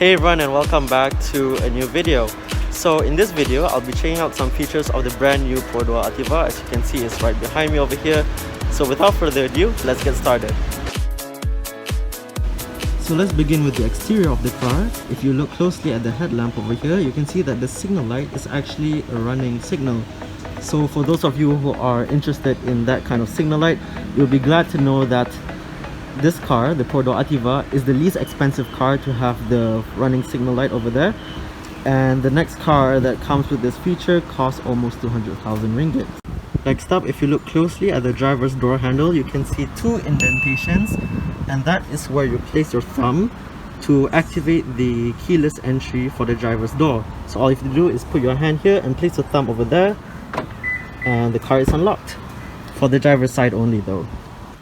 Hey everyone, and welcome back to a new video. So in this video, I'll be checking out some features of the brand new Perodua Ativa. As you can see, it's right behind me over here. So without further ado, let's get started. So let's begin with the exterior of the car. If you look closely at the headlamp over here, you can see that the signal light is actually a running signal. So for those of you who are interested in that kind of signal light, you'll be glad to know that this car, the Perodua Ativa, is the least expensive car to have the running signal light over there. And the next car that comes with this feature costs almost 200,000 ringgit. Next up, if you look closely at the driver's door handle, you can see two indentations, and that is where you place your thumb to activate the keyless entry for the driver's door. So all you have to do is put your hand here and place your thumb over there, and the car is unlocked. For the driver's side only though.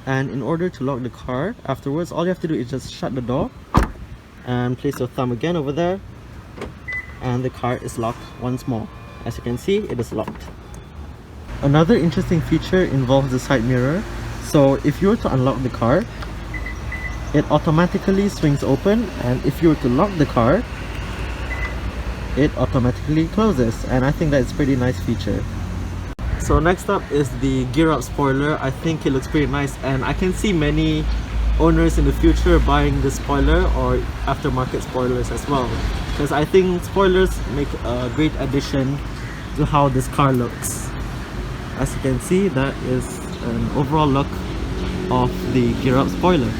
And in order to lock the car afterwards, all you have to do is just shut the door and place your thumb again over there, and the car is locked once more. As you can see, it is locked. Another interesting feature involves the side mirror. So if you were to unlock the car, it automatically swings open, and if you were to lock the car, it automatically closes, and I think that's a pretty nice feature. So next up is the gear up spoiler. I think it looks pretty nice, and I can see many owners in the future buying this spoiler or aftermarket spoilers as well, because I think spoilers make a great addition to how this car looks. As you can see, that is an overall look of the gear up spoiler.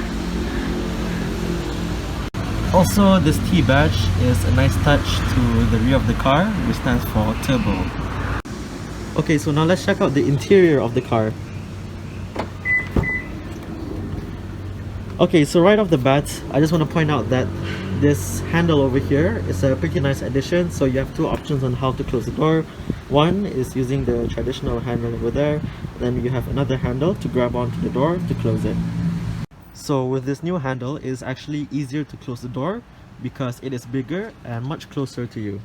Also, this T badge is a nice touch to the rear of the car, which stands for turbo. Okay, so now let's check out the interior of the car. Okay, so right off the bat, I just want to point out that this handle over here is a pretty nice addition. So you have two options on how to close the door. One is using the traditional handle over there, then you have another handle to grab onto the door to close it. So with this new handle, it is actually easier to close the door because it is bigger and much closer to you.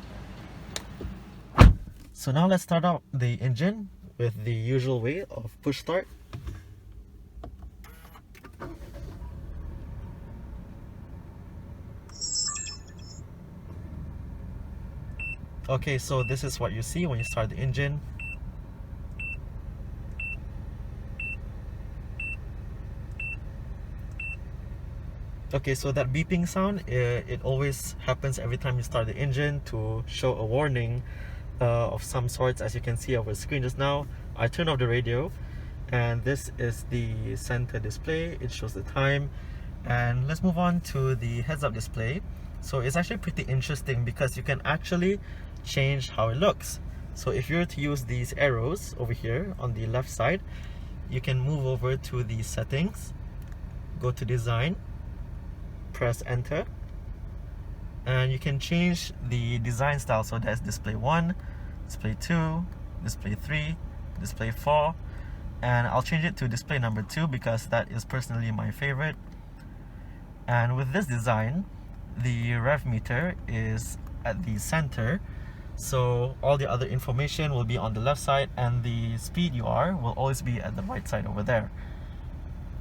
So now let's start out the engine with the usual way of push start. Okay, so this is what you see when you start the engine. Okay, so that beeping sound, it always happens every time you start the engine to show a warning of some sorts. As you can see over the screen just now, I turned off the radio, and this is the center display. It shows the time. And let's move on to the heads-up display. So it's actually pretty interesting because you can actually change how it looks. So if you were to use these arrows over here on the left side, you can move over to the settings, go to design, press enter, and you can change the design style. So that's display 1, display 2, display 3, display 4, and I'll change it to display number 2 because that is personally my favorite. And with this design, the rev meter is at the center, so all the other information will be on the left side, and the speed you are will always be at the right side over there.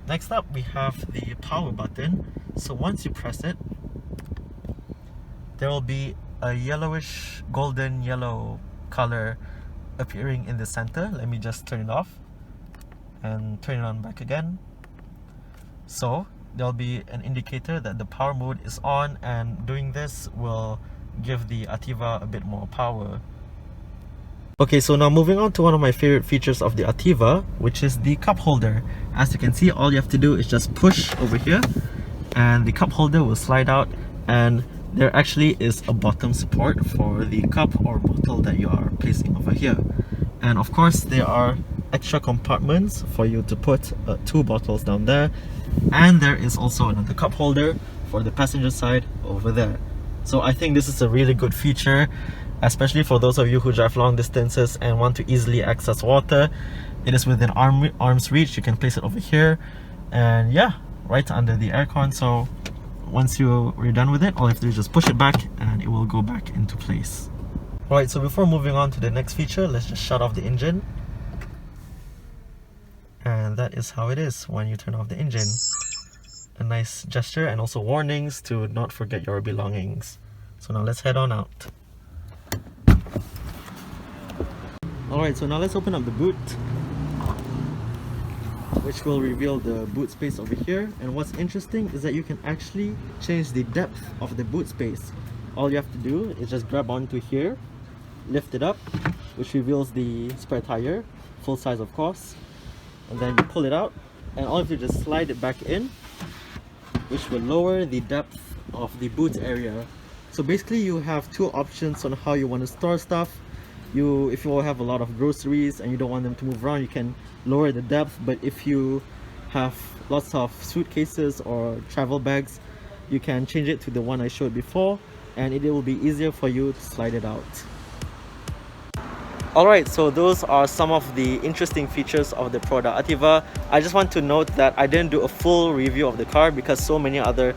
Next up, we have the power button. So once you press it, there will be a yellowish, golden yellow color appearing in the center. Let me just turn it off and turn it on back again. So there'll be an indicator that the power mode is on, and doing this will give the Ativa a bit more power. Okay, so now moving on to one of my favorite features of the Ativa, which is the cup holder. As you can see, all you have to do is just push over here, and the cup holder will slide out, and there actually is a bottom support for the cup or bottle that you are placing over here. And of course, there are extra compartments for you to put 2 bottles down there, and there is also another cup holder for the passenger side over there. So I think this is a really good feature, especially for those of you who drive long distances and want to easily access water. It is within arm's reach. You can place it over here, and yeah, right under the aircon. So once you're done with it, all you have to do is just push it back and it will go back into place. Alright, so before moving on to the next feature, let's just shut off the engine. And that is how it is when you turn off the engine. a nice gesture, and also warnings to not forget your belongings. So now let's head on out. Alright, so now let's open up the boot, which will reveal the boot space over here. And what's interesting is that you can actually change the depth of the boot space. All you have to do is just grab onto here, lift it up, which reveals the spare tire, full size of course, and then you pull it out, and all you have to do is just slide it back in, which will lower the depth of the boot area. So basically you have two options on how you want to store stuff. If you have a lot of groceries and you don't want them to move around, you can lower the depth. But if you have lots of suitcases or travel bags, you can change it to the one I showed before, and it will be easier for you to slide it out. Alright, so those are some of the interesting features of the Perodua Ativa. I just want to note that I didn't do a full review of the car because so many other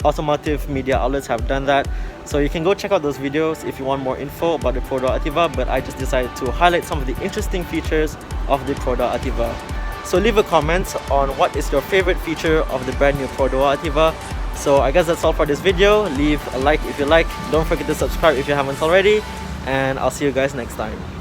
automotive media outlets have done that. So you can go check out those videos if you want more info about the Perodua Ativa, but I just decided to highlight some of the interesting features of the Perodua Ativa. So leave a comment on what is your favorite feature of the brand new Perodua Ativa. So I guess that's all for this video. Leave a like if you like. Don't forget to subscribe if you haven't already, and I'll see you guys next time.